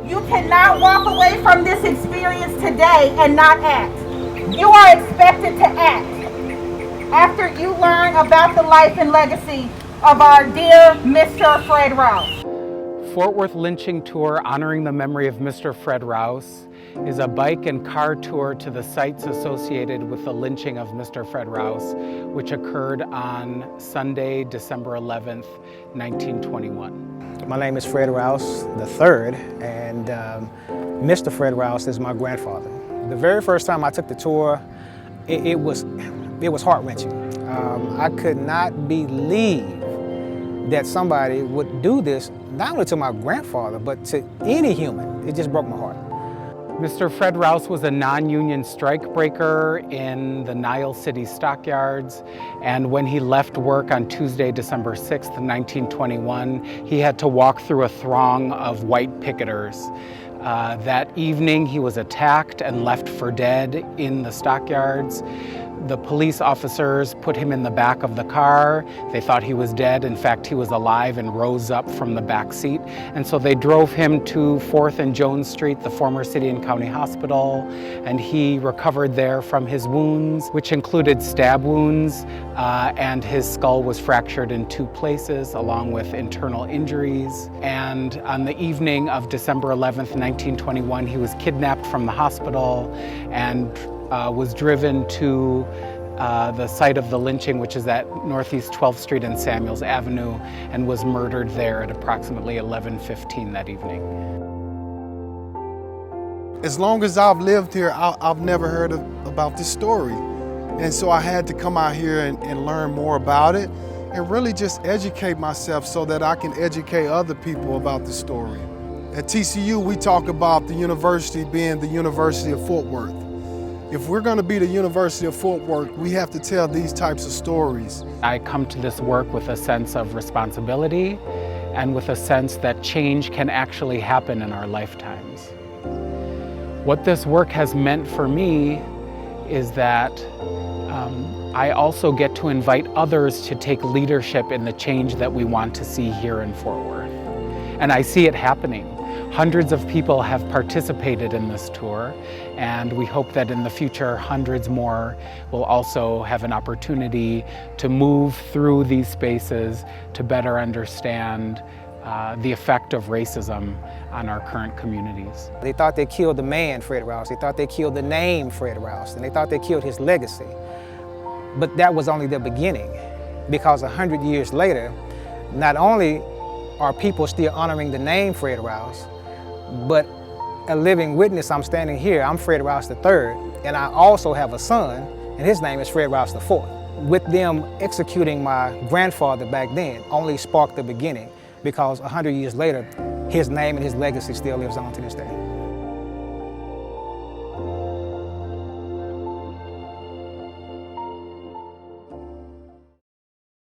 You cannot walk away from this experience today and not act. You are expected to act after you learn about the life and legacy of our dear Mr. Fred Rouse. Fort Worth Lynching Tour, honoring the memory of Mr. Fred Rouse, is a bike and car tour to the sites associated with the lynching of Mr. Fred Rouse, which occurred on Sunday, December 11th, 1921. My name is Fred Rouse III, and Mr. Fred Rouse is my grandfather. The very first time I took the tour, it was heart-wrenching. I could not believe that somebody would do this, not only to my grandfather, but to any human. It just broke my heart. Mr. Fred Rouse was a non-union strikebreaker in the Nile City stockyards, and when he left work on Tuesday, December 6th, 1921, he had to walk through a throng of white picketers. That evening, he was attacked and left for dead in the stockyards. The police officers put him in the back of the car. They thought he was dead. In fact, he was alive and rose up from the back seat. And so they drove him to 4th and Jones Street, the former City and County Hospital, and he recovered there from his wounds, which included stab wounds, and his skull was fractured in 2 places, along with internal injuries. And on the evening of December 11th, 1921, he was kidnapped from the hospital and was driven to the site of the lynching, which is at Northeast 12th Street and Samuels Avenue, and was murdered there at approximately 11:15 that evening. As long as I've lived here, I've never heard about this story. And so I had to come out here and learn more about it and really just educate myself so that I can educate other people about the story. At TCU, we talk about the university being the University of Fort Worth. If we're going to be the University of Fort Worth, we have to tell these types of stories. I come to this work with a sense of responsibility and with a sense that change can actually happen in our lifetimes. What this work has meant for me is that I also get to invite others to take leadership in the change that we want to see here in Fort Worth. And I see it happening. Hundreds of people have participated in this tour, and we hope that in the future hundreds more will also have an opportunity to move through these spaces to better understand the effect of racism on our current communities. They thought they killed the man, Fred Rouse. They thought they killed the name, Fred Rouse, and they thought they killed his legacy. But that was only the beginning, because 100 years later, not only are people still honoring the name Fred Rouse, but a living witness, I'm standing here, I'm Fred Rouse III, and I also have a son, and his name is Fred Rouse IV. With them executing my grandfather back then only sparked the beginning, because 100 years later, his name and his legacy still lives on to this day.